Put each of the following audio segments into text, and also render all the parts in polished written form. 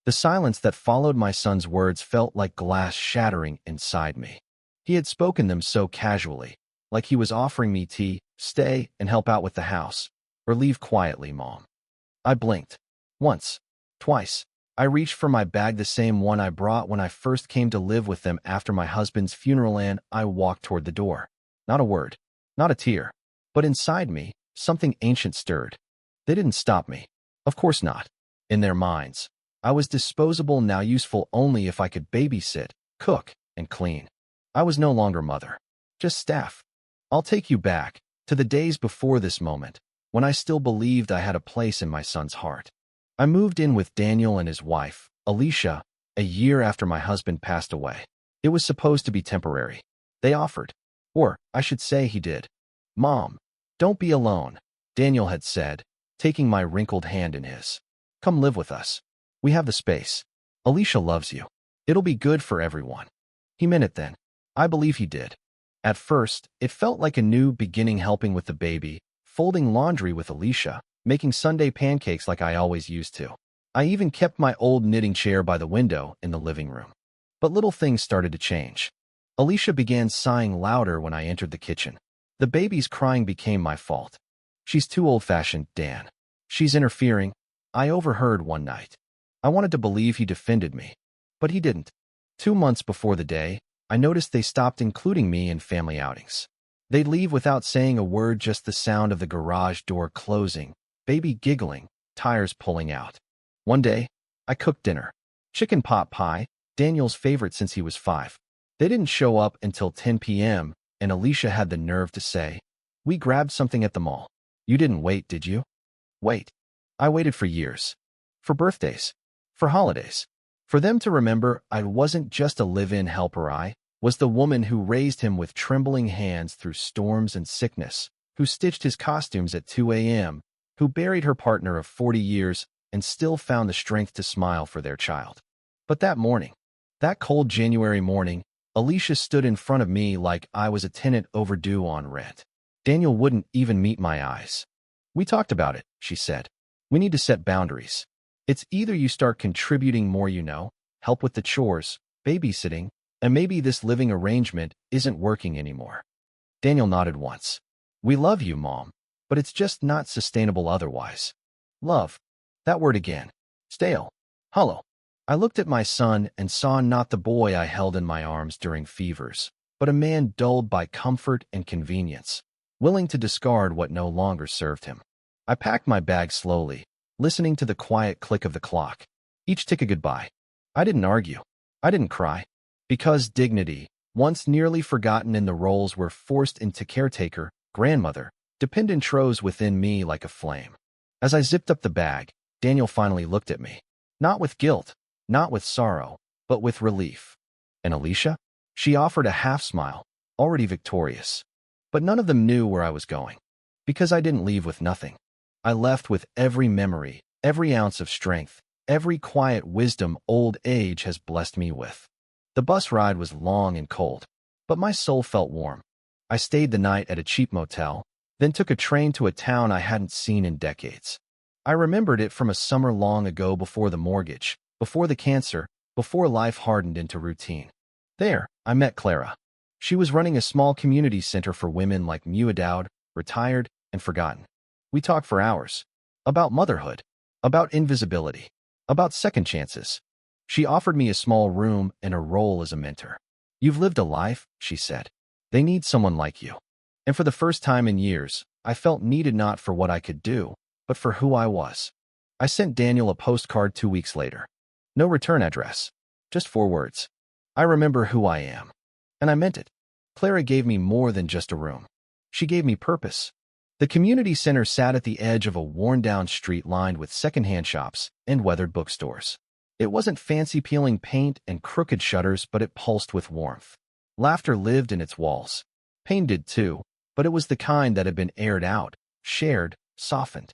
The silence that followed my son's words felt like glass shattering inside me. He had spoken them so casually, like he was offering me tea, stay, and help out with the house, or leave quietly, Mom. I blinked. Once. Twice. I reached for my bag, the same one I brought when I first came to live with them after my husband's funeral, and I walked toward the door. Not a word. Not a tear. But inside me, something ancient stirred. They didn't stop me. Of course not. In their minds, I was disposable, now useful only if I could babysit, cook, and clean. I was no longer mother. Just staff. I'll take you back to the days before this moment, when I still believed I had a place in my son's heart. I moved in with Daniel and his wife, Alicia, a year after my husband passed away. It was supposed to be temporary. They offered. Or, I should say he did. Mom, don't be alone, Daniel had said, taking my wrinkled hand in his. Come live with us. We have the space. Alicia loves you. It'll be good for everyone. He meant it then. I believe he did. At first, it felt like a new beginning, helping with the baby, folding laundry with Alicia, making Sunday pancakes like I always used to. I even kept my old knitting chair by the window in the living room. But little things started to change. Alicia began sighing louder when I entered the kitchen. The baby's crying became my fault. She's too old-fashioned, Dan. She's interfering. I overheard one night. I wanted to believe he defended me, but he didn't. 2 months before the day, I noticed they stopped including me in family outings. They'd leave without saying a word, just the sound of the garage door closing, baby giggling, tires pulling out. One day, I cooked dinner. Chicken pot pie, Daniel's favorite since he was 5. They didn't show up until 10 p.m., and Alicia had the nerve to say, "We grabbed something at the mall." You didn't wait, did you? Wait. I waited for years. For birthdays. For holidays. For them to remember I wasn't just a live-in helper. I was the woman who raised him with trembling hands through storms and sickness, who stitched his costumes at 2 a.m., who buried her partner of 40 years and still found the strength to smile for their child. But that morning, that cold January morning, Alicia stood in front of me like I was a tenant overdue on rent. Daniel wouldn't even meet my eyes. "We talked about it," she said. "We need to set boundaries. It's either you start contributing more, help with the chores, babysitting, and maybe this living arrangement isn't working anymore." Daniel nodded once. "We love you, Mom, but it's just not sustainable otherwise." Love. That word again. Stale. Hollow. I looked at my son and saw not the boy I held in my arms during fevers, but a man dulled by comfort and convenience, willing to discard what no longer served him. I packed my bag slowly, listening to the quiet click of the clock. Each tick a goodbye. I didn't argue. I didn't cry. Because dignity, once nearly forgotten in the roles we're forced into, caretaker, grandmother, dependent, rose within me like a flame. As I zipped up the bag, Daniel finally looked at me. Not with guilt, not with sorrow, but with relief. And Alicia? She offered a half-smile, already victorious. But none of them knew where I was going. Because I didn't leave with nothing. I left with every memory, every ounce of strength, every quiet wisdom old age has blessed me with. The bus ride was long and cold, but my soul felt warm. I stayed the night at a cheap motel, then took a train to a town I hadn't seen in decades. I remembered it from a summer long ago, before the mortgage, before the cancer, before life hardened into routine. There, I met Clara. She was running a small community center for women like me, Dowd, retired and forgotten. We talked for hours. About motherhood. About invisibility. About second chances. She offered me a small room and a role as a mentor. "You've lived a life," she said. "They need someone like you." And for the first time in years, I felt needed, not for what I could do, but for who I was. I sent Daniel a postcard 2 weeks later. No return address. Just 4 words. "I remember who I am." And I meant it. Clara gave me more than just a room. She gave me purpose. The community center sat at the edge of a worn-down street lined with secondhand shops and weathered bookstores. It wasn't fancy peeling paint and crooked shutters, but it pulsed with warmth. Laughter lived in its walls. Pain did too, but it was the kind that had been aired out, shared, softened.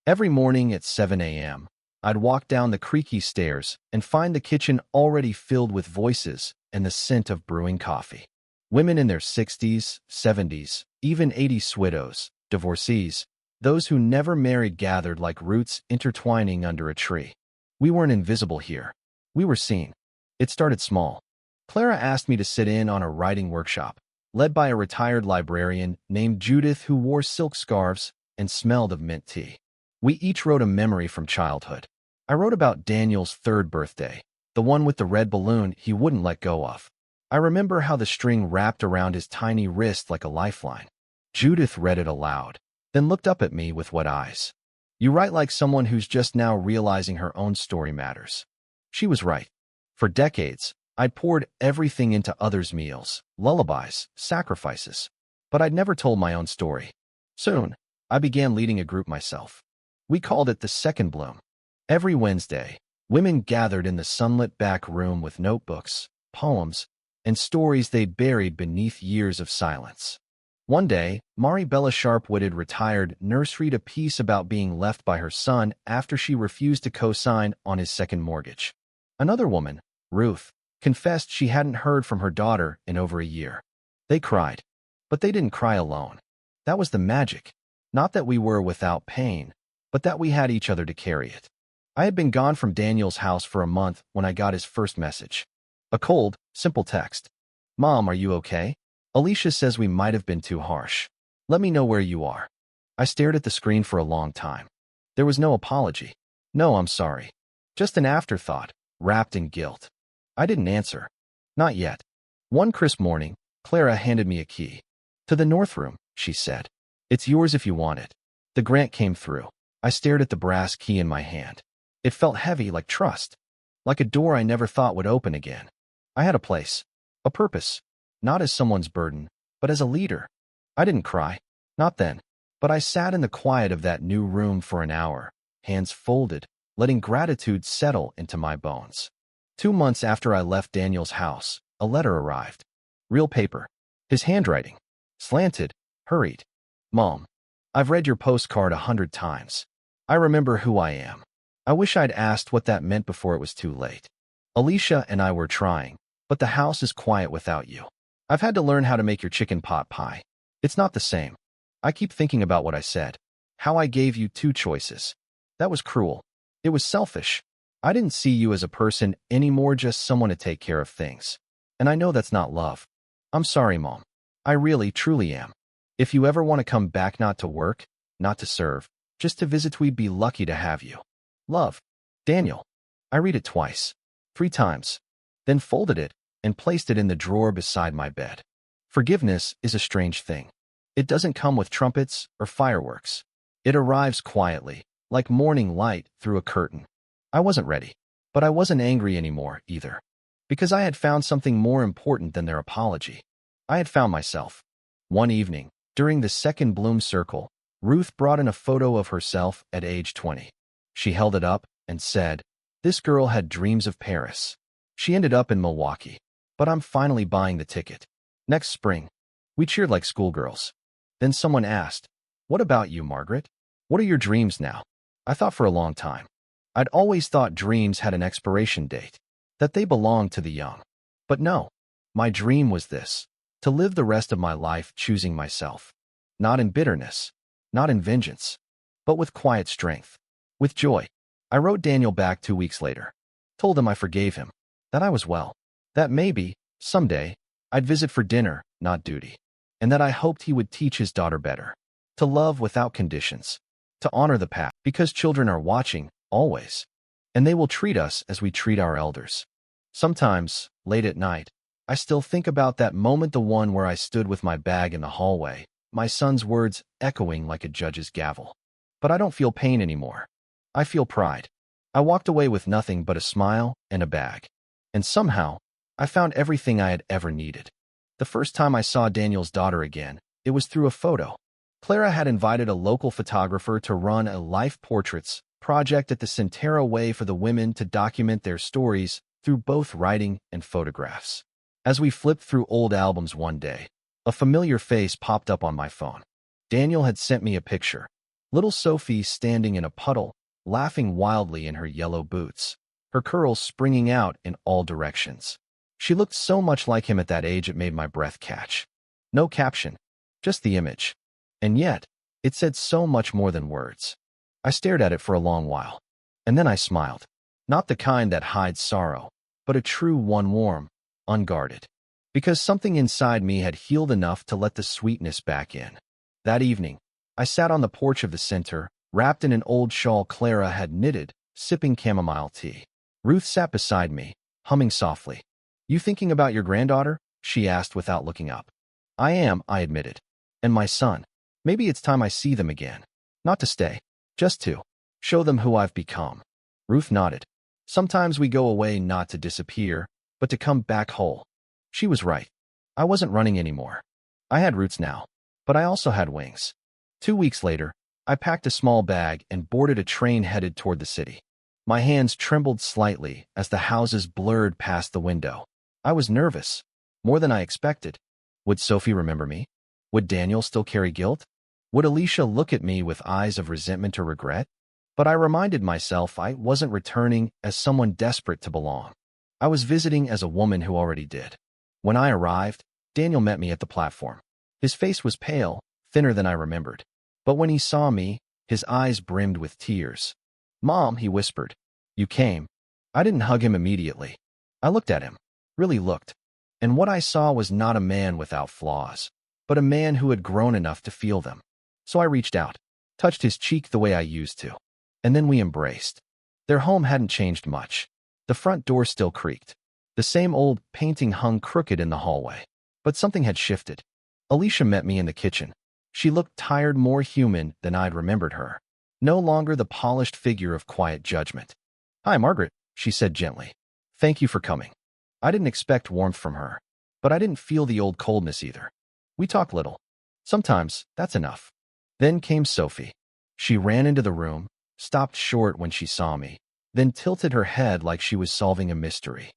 Every morning at 7 a.m., I'd walk down the creaky stairs and find the kitchen already filled with voices and the scent of brewing coffee. Women in their 60s, 70s, even 80s, widows, divorcees, those who never married, gathered like roots intertwining under a tree. We weren't invisible here. We were seen. It started small. Clara asked me to sit in on a writing workshop, led by a retired librarian named Judith who wore silk scarves and smelled of mint tea. We each wrote a memory from childhood. I wrote about Daniel's third birthday, the one with the red balloon he wouldn't let go of. I remember how the string wrapped around his tiny wrist like a lifeline. Judith read it aloud, then looked up at me with wet eyes. You write like someone who's just now realizing her own story matters. She was right. For decades, I'd poured everything into others' meals, lullabies, sacrifices. But I'd never told my own story. Soon, I began leading a group myself. We called it the Second Bloom. Every Wednesday, women gathered in the sunlit back room with notebooks, poems, and stories they'd buried beneath years of silence. One day, Maribella sharp-witted retired nurse read a piece about being left by her son after she refused to co-sign on his second mortgage. Another woman, Ruth, confessed she hadn't heard from her daughter in over a year. They cried. But they didn't cry alone. That was the magic. Not that we were without pain, but that we had each other to carry it. I had been gone from Daniel's house for a month when I got his first message. A cold, simple text. Mom, are you okay? Alicia says we might have been too harsh. Let me know where you are. I stared at the screen for a long time. There was no apology. No, I'm sorry. Just an afterthought, wrapped in guilt. I didn't answer. Not yet. One crisp morning, Clara handed me a key. To the north room, she said. It's yours if you want it. The grant came through. I stared at the brass key in my hand. It felt heavy like trust. Like a door I never thought would open again. I had a place. A purpose. Not as someone's burden, but as a leader. I didn't cry. Not then. But I sat in the quiet of that new room for an hour, hands folded, letting gratitude settle into my bones. 2 months after I left Daniel's house, a letter arrived. Real paper. His handwriting. Slanted, hurried. Mom, I've read your postcard 100 times. I remember who I am. I wish I'd asked what that meant before it was too late. Alicia and I were trying, but the house is quiet without you. I've had to learn how to make your chicken pot pie. It's not the same. I keep thinking about what I said. How I gave you 2 choices. That was cruel. It was selfish. I didn't see you as a person anymore, just someone to take care of things. And I know that's not love. I'm sorry, Mom. I really, truly am. If you ever want to come back, not to work, not to serve, just to visit, we'd be lucky to have you. Love. Daniel. I read it twice. 3 times. Then folded it and placed it in the drawer beside my bed. Forgiveness is a strange thing. It doesn't come with trumpets or fireworks. It arrives quietly, like morning light through a curtain. I wasn't ready, but I wasn't angry anymore either, because I had found something more important than their apology. I had found myself. One evening, during the Second Bloom Circle, Ruth brought in a photo of herself at age 20. She held it up and said, "This girl had dreams of Paris. She ended up in Milwaukee, but I'm finally buying the ticket. Next spring." We cheered like schoolgirls. Then someone asked, "What about you, Margaret? What are your dreams now?" I thought for a long time. I'd always thought dreams had an expiration date, that they belonged to the young. But no, my dream was this, to live the rest of my life choosing myself. Not in bitterness, not in vengeance, but with quiet strength, with joy. I wrote Daniel back 2 weeks later, told him I forgave him, that I was well, that maybe, someday, I'd visit for dinner, not duty, and that I hoped he would teach his daughter better, to love without conditions, to honor the past, because children are watching, always, and they will treat us as we treat our elders. Sometimes, late at night, I still think about that moment, the one where I stood with my bag in the hallway, my son's words echoing like a judge's gavel. But I don't feel pain anymore. I feel pride. I walked away with nothing but a smile and a bag. And somehow, I found everything I had ever needed. The first time I saw Daniel's daughter again, it was through a photo. Clara had invited a local photographer to run a life portraits project at the Centera Way for the women to document their stories through both writing and photographs. As we flipped through old albums one day, a familiar face popped up on my phone. Daniel had sent me a picture. Little Sophie standing in a puddle, laughing wildly in her yellow boots, her curls springing out in all directions. She looked so much like him at that age it made my breath catch. No caption, just the image. And yet, it said so much more than words. I stared at it for a long while, and then I smiled. Not the kind that hides sorrow, but a true one, warm, unguarded. Because something inside me had healed enough to let the sweetness back in. That evening, I sat on the porch of the center, wrapped in an old shawl Clara had knitted, sipping chamomile tea. Ruth sat beside me, humming softly. "You thinking about your granddaughter?" she asked without looking up. "I am," I admitted. "And my son. Maybe it's time I see them again. Not to stay, just to show them who I've become." Ruth nodded. "Sometimes we go away not to disappear, but to come back whole." She was right. I wasn't running anymore. I had roots now, but I also had wings. 2 weeks later, I packed a small bag and boarded a train headed toward the city. My hands trembled slightly as the houses blurred past the window. I was nervous, more than I expected. Would Sophie remember me? Would Daniel still carry guilt? Would Alicia look at me with eyes of resentment or regret? But I reminded myself I wasn't returning as someone desperate to belong. I was visiting as a woman who already did. When I arrived, Daniel met me at the platform. His face was pale, thinner than I remembered. But when he saw me, his eyes brimmed with tears. "Mom," he whispered. "You came." I didn't hug him immediately. I looked at him, really looked. And what I saw was not a man without flaws, but a man who had grown enough to feel them. So I reached out, touched his cheek the way I used to. And then we embraced. Their home hadn't changed much. The front door still creaked. The same old painting hung crooked in the hallway. But something had shifted. Alicia met me in the kitchen. She looked tired, more human than I'd remembered her. No longer the polished figure of quiet judgment. "Hi, Margaret," she said gently. "Thank you for coming." I didn't expect warmth from her, but I didn't feel the old coldness either. We talked little. Sometimes that's enough. Then came Sophie. She ran into the room, stopped short when she saw me, then tilted her head like she was solving a mystery.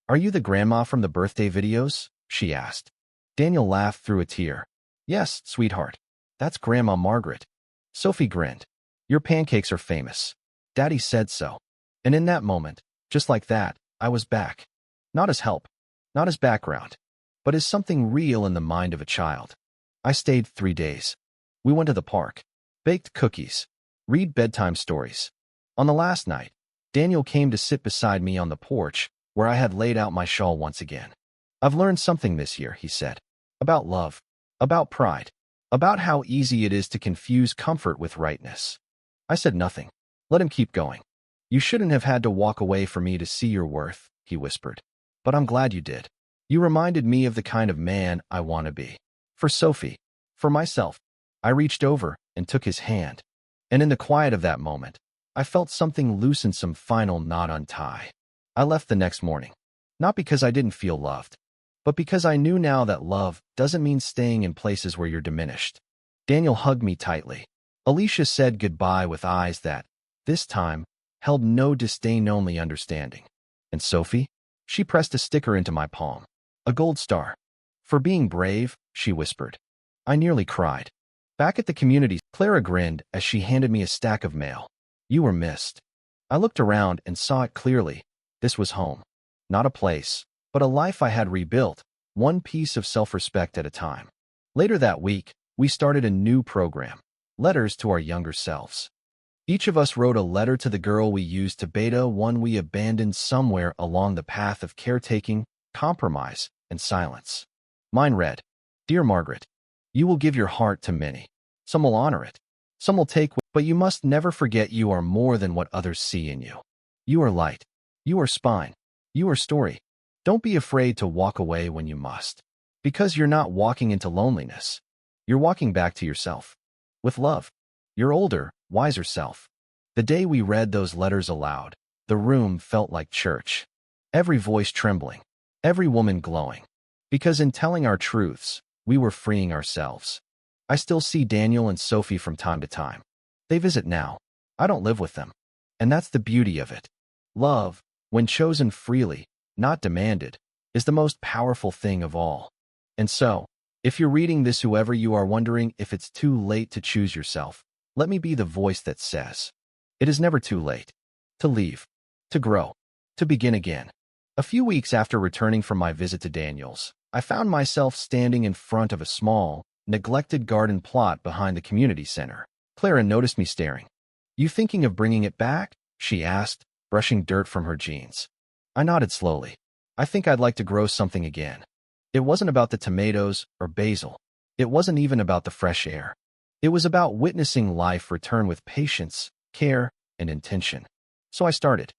"Are you the grandma from the birthday videos?" she asked. Daniel laughed through a tear. "Yes, sweetheart. That's Grandma Margaret." Sophie grinned. "Your pancakes are famous. Daddy said so." And in that moment, just like that, I was back. Not as help, not as background, but as something real in the mind of a child. I stayed 3 days. We went to the park, baked cookies, read bedtime stories. On the last night, Daniel came to sit beside me on the porch, where I had laid out my shawl once again. "I've learned something this year," he said. "About love, about pride, about how easy it is to confuse comfort with rightness." I said nothing. Let him keep going. "You shouldn't have had to walk away for me to see your worth," he whispered. "But I'm glad you did. You reminded me of the kind of man I want to be. For Sophie, for myself." I reached over and took his hand. And in the quiet of that moment, I felt something loosen, some final knot untie. I left the next morning. Not because I didn't feel loved, but because I knew now that love doesn't mean staying in places where you're diminished. Daniel hugged me tightly. Alicia said goodbye with eyes that, this time, held no disdain, only understanding. And Sophie? She pressed a sticker into my palm. A gold star. "For being brave," she whispered. I nearly cried. Back at the community, Clara grinned as she handed me a stack of mail. "You were missed." I looked around and saw it clearly. This was home. Not a place, but a life I had rebuilt, one piece of self-respect at a time. Later that week, we started a new program, Letters to Our Younger Selves. Each of us wrote a letter to the girl we used to beta, one we abandoned somewhere along the path of caretaking, compromise, and silence. Mine read, "Dear Margaret, you will give your heart to many. Some will honor it. Some will take, but you must never forget you are more than what others see in you. You are light. You are spine. You are story. Don't be afraid to walk away when you must. Because you're not walking into loneliness. You're walking back to yourself. With love. Your older, wiser self." The day we read those letters aloud, the room felt like church. Every voice trembling. Every woman glowing. Because in telling our truths, we were freeing ourselves. I still see Daniel and Sophie from time to time. They visit now. I don't live with them. And that's the beauty of it. Love, when chosen freely, not demanded, is the most powerful thing of all. And so, if you're reading this, whoever you are, wondering if it's too late to choose yourself, let me be the voice that says, it is never too late. To leave. To grow. To begin again. A few weeks after returning from my visit to Daniel's, I found myself standing in front of a small, neglected garden plot behind the community center. Clara noticed me staring. "You thinking of bringing it back?" she asked, brushing dirt from her jeans. I nodded slowly. I think I'd like to grow something again. It wasn't about the tomatoes or basil. It wasn't even about the fresh air. It was about witnessing life return with patience, care, and intention. So I started.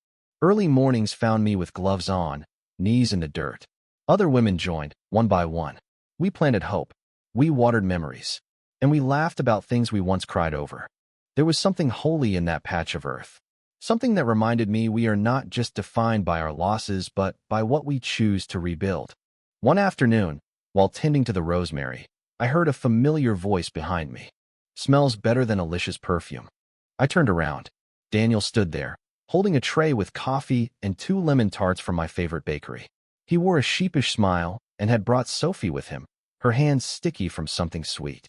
Early mornings found me with gloves on, knees in the dirt. Other women joined, one by one. We planted hope. We watered memories. And we laughed about things we once cried over. There was something holy in that patch of earth. Something that reminded me we are not just defined by our losses, but by what we choose to rebuild. One afternoon, while tending to the rosemary, I heard a familiar voice behind me. Smells better than Alicia's perfume. I turned around. Daniel stood there, holding a tray with coffee and 2 lemon tarts from my favorite bakery. He wore a sheepish smile and had brought Sophie with him, her hands sticky from something sweet.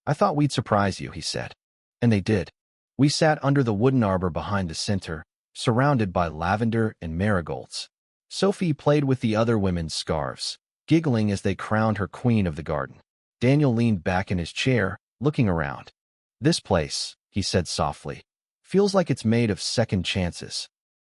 I thought we'd surprise you, he said. And they did. We sat under the wooden arbor behind the center, surrounded by lavender and marigolds. Sophie played with the other women's scarves, giggling as they crowned her queen of the garden. Daniel leaned back in his chair, looking around. This place, he said softly, feels like it's made of second chances.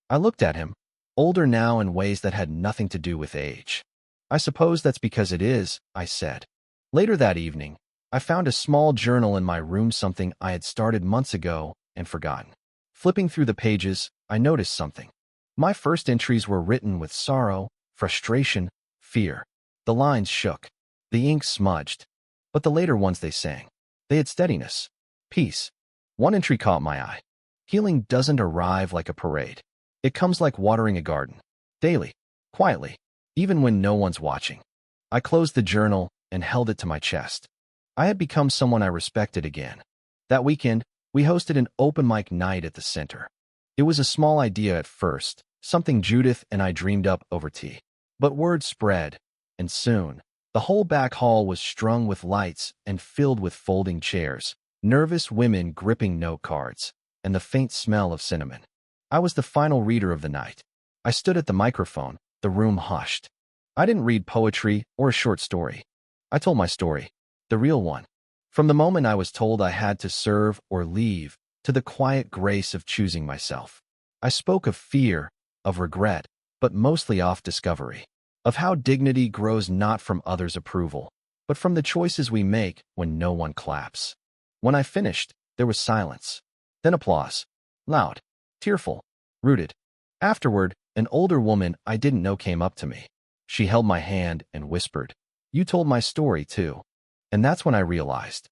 I looked at him, older now in ways that had nothing to do with age. I suppose that's because it is, I said. Later that evening, I found a small journal in my room, something I had started months ago and forgotten. Flipping through the pages, I noticed something. My first entries were written with sorrow, frustration, fear. The lines shook. The ink smudged. But the later ones they sang. They had steadiness. Peace. One entry caught my eye. Healing doesn't arrive like a parade. It comes like watering a garden. Daily. Quietly. Even when no one's watching. I closed the journal and held it to my chest. I had become someone I respected again. That weekend, we hosted an open mic night at the center. It was a small idea at first, something Judith and I dreamed up over tea. But word spread, and soon, the whole back hall was strung with lights and filled with folding chairs, nervous women gripping note cards, and the faint smell of cinnamon. I was the final reader of the night. I stood at the microphone, the room hushed. I didn't read poetry or a short story. I told my story. The real one. From the moment I was told I had to serve or leave, to the quiet grace of choosing myself. I spoke of fear, of regret, but mostly of discovery. Of how dignity grows not from others' approval, but from the choices we make when no one claps. When I finished, there was silence. Then applause. Loud. Tearful. Rooted. Afterward, an older woman I didn't know came up to me. She held my hand and whispered, "You told my story, too." And that's when I realized.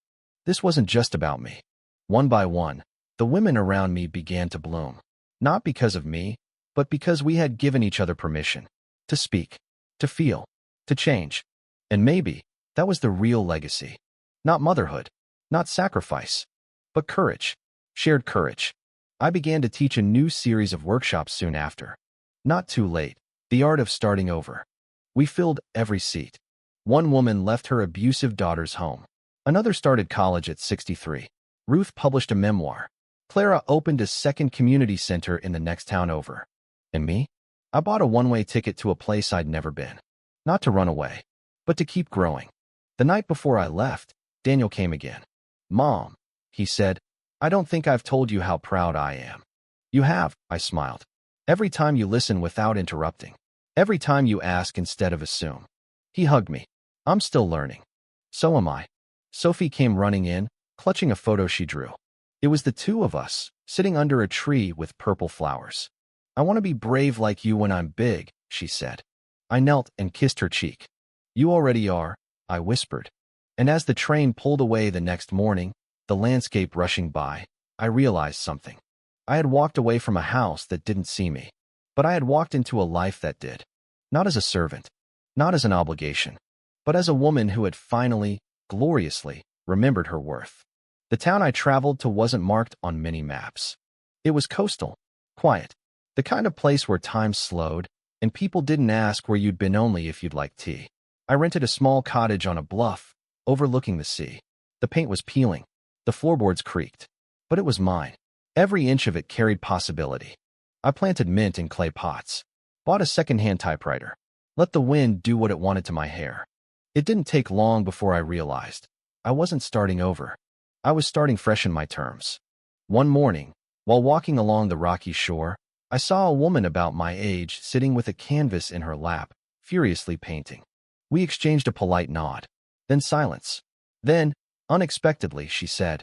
This wasn't just about me. One by one, the women around me began to bloom. Not because of me, but because we had given each other permission. To speak. To feel. To change. And maybe, that was the real legacy. Not motherhood. Not sacrifice. But courage. Shared courage. I began to teach a new series of workshops soon after. Not too late. The art of starting over. We filled every seat. One woman left her abusive daughter's home. Another started college at 63. Ruth published a memoir. Clara opened a second community center in the next town over. And me? I bought a one-way ticket to a place I'd never been. Not to run away, but to keep growing. The night before I left, Daniel came again. "Mom," he said, "I don't think I've told you how proud I am." "You have," I smiled. "Every time you listen without interrupting. Every time you ask instead of assume." He hugged me. "I'm still learning." "So am I." Sophie came running in, clutching a photo she drew. It was the two of us, sitting under a tree with purple flowers. "I want to be brave like you when I'm big," she said. I knelt and kissed her cheek. "You already are," I whispered. And as the train pulled away the next morning, the landscape rushing by, I realized something. I had walked away from a house that didn't see me, but I had walked into a life that did. Not as a servant, not as an obligation, but as a woman who had finally, gloriously, remembered her worth. The town I traveled to wasn't marked on many maps. It was coastal, quiet, the kind of place where time slowed, and people didn't ask where you'd been only if you'd like tea. I rented a small cottage on a bluff, overlooking the sea. The paint was peeling, the floorboards creaked, but it was mine. Every inch of it carried possibility. I planted mint in clay pots, bought a second-hand typewriter, let the wind do what it wanted to my hair. It didn't take long before I realized I wasn't starting over. I was starting fresh in my terms. One morning, while walking along the rocky shore, I saw a woman about my age sitting with a canvas in her lap, furiously painting. We exchanged a polite nod, then silence. Then, unexpectedly, she said,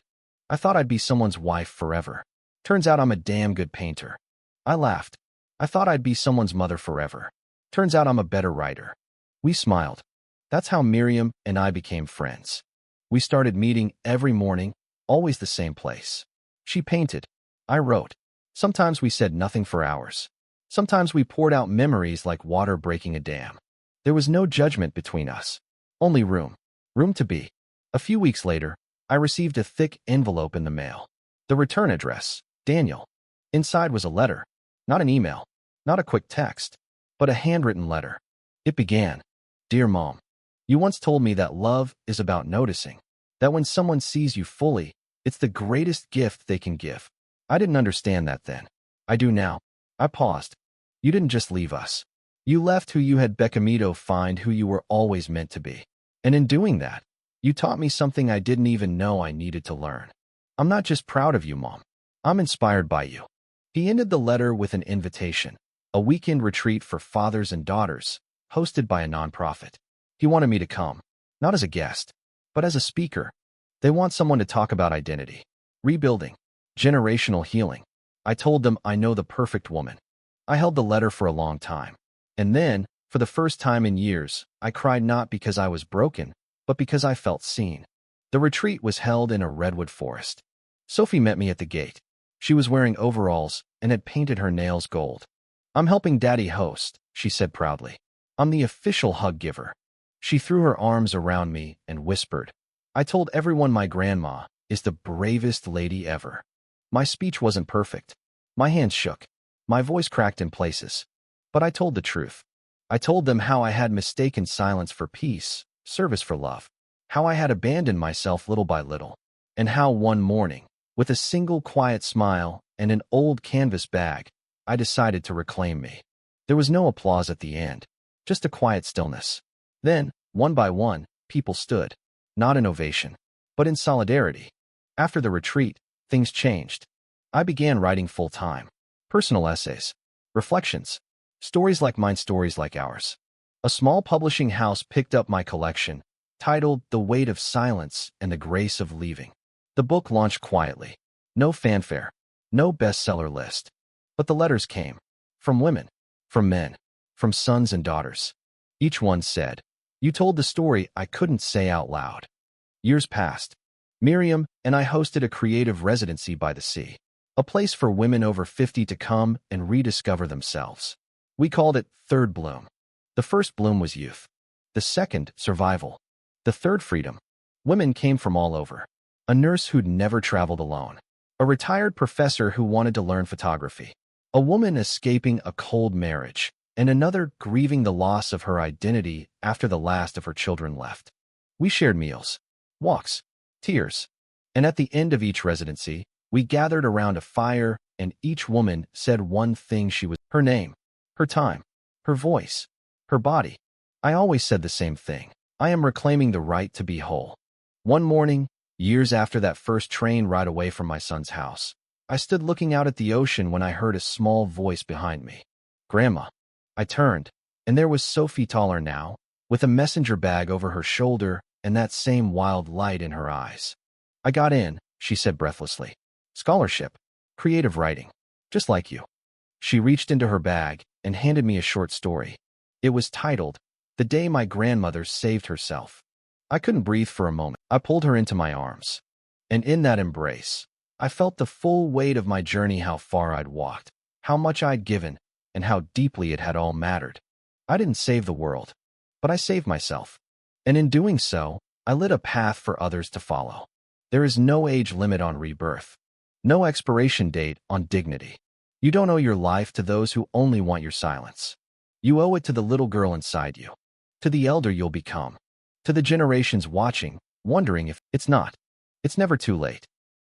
"I thought I'd be someone's wife forever. Turns out I'm a damn good painter." I laughed. "I thought I'd be someone's mother forever. Turns out I'm a better writer." We smiled. That's how Miriam and I became friends. We started meeting every morning, always the same place. She painted. I wrote. Sometimes we said nothing for hours. Sometimes we poured out memories like water breaking a dam. There was no judgment between us. Only room. Room to be. A few weeks later, I received a thick envelope in the mail. The return address, Daniel. Inside was a letter. Not an email. Not a quick text. But a handwritten letter. It began, "Dear Mom, you once told me that love is about noticing. That when someone sees you fully, it's the greatest gift they can give. I didn't understand that then. I do now." I paused. "You didn't just leave us. You left who you had become to find who you were always meant to be. And in doing that, you taught me something I didn't even know I needed to learn. I'm not just proud of you, Mom. I'm inspired by you." He ended the letter with an invitation, a weekend retreat for fathers and daughters, hosted by a nonprofit. He wanted me to come, not as a guest, but as a speaker. They want someone to talk about identity, rebuilding, generational healing. I told them I know the perfect woman. I held the letter for a long time. And then, for the first time in years, I cried not because I was broken, but because I felt seen. The retreat was held in a redwood forest. Sophie met me at the gate. She was wearing overalls and had painted her nails gold. "I'm helping Daddy host," she said proudly. "I'm the official hug giver." She threw her arms around me and whispered, "I told everyone my grandma is the bravest lady ever." My speech wasn't perfect. My hands shook. My voice cracked in places. But I told the truth. I told them how I had mistaken silence for peace, service for love, how I had abandoned myself little by little, and how one morning, with a single quiet smile and an old canvas bag, I decided to reclaim me. There was no applause at the end, just a quiet stillness. Then, one by one, people stood, not in ovation, but in solidarity. After the retreat, things changed. I began writing full-time. Personal essays, reflections, stories like mine, stories like ours. A small publishing house picked up my collection, titled The Weight of Silence and the Grace of Leaving. The book launched quietly. No fanfare, no bestseller list. But the letters came. From women, from men, from sons and daughters. Each one said, "You told the story I couldn't say out loud." Years passed. Miriam and I hosted a creative residency by the sea, a place for women over 50 to come and rediscover themselves. We called it Third Bloom. The first bloom was youth. The second, survival. The third, freedom. Women came from all over. A nurse who'd never traveled alone. A retired professor who wanted to learn photography. A woman escaping a cold marriage. And another grieving the loss of her identity after the last of her children left. We shared meals, walks, tears. And at the end of each residency, we gathered around a fire and each woman said one thing she was: her name, her time, her voice, her body. I always said the same thing. I am reclaiming the right to be whole. One morning, years after that first train ride away from my son's house, I stood looking out at the ocean when I heard a small voice behind me. "Grandma." I turned, and there was Sophie, taller now, with a messenger bag over her shoulder and that same wild light in her eyes. "I got in," she said breathlessly. "Scholarship. Creative writing. Just like you." She reached into her bag and handed me a short story. It was titled, "The Day My Grandmother Saved Herself." I couldn't breathe for a moment. I pulled her into my arms. And in that embrace, I felt the full weight of my journey, how far I'd walked, how much I'd given, and how deeply it had all mattered. I didn't save the world, but I saved myself. And in doing so, I lit a path for others to follow. There is no age limit on rebirth, no expiration date on dignity. You don't owe your life to those who only want your silence. You owe it to the little girl inside you, to the elder you'll become, to the generations watching, wondering if it's never too late.